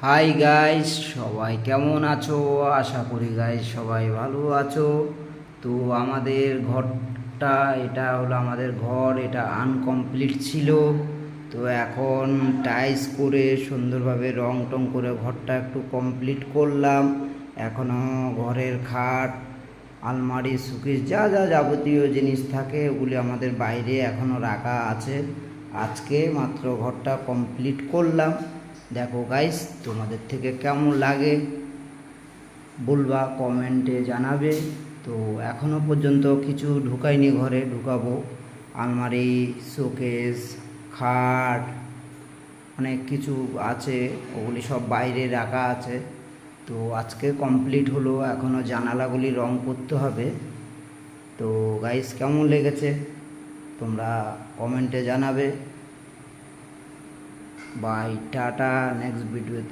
Hi guys, সবাই কেমন আছো? আশা করি গাইস সবাই ভালো আছো। তো আমাদের ঘরটা, এটা হলো আমাদের ঘর, এটা আনকমপ্লিট ছিল। তো এখন টাইলস করে সুন্দরভাবে রং টং করে ঘরটা একটু কমপ্লিট করলাম। এখনও ঘরের খাট, আলমারি, শোকেস যা যা যাবতীয় জিনিস থাকে ওগুলি আমাদের বাইরে এখনও রাখা আছে। আজকে মাত্র ঘরটা কমপ্লিট করলাম। দেখো গাইস, তোমাদের থেকে কেমন লাগে বলবা, কমেন্টে জানাবে। তো এখনও পর্যন্ত কিছু ঢুকাইনি, ঘরে ঢুকাবো। আলমারি, শোকেস, খাট, অনেক কিছু আছে, ওগুলি সব বাইরে রাখা আছে। তো আজকে কমপ্লিট হলো, এখনও জানালাগুলি রং করতে হবে। তো গাইস, কেমন লেগেছে তোমরা কমেন্টে জানাবে। বাই, টাটা, নেক্সট ভিডিওতে।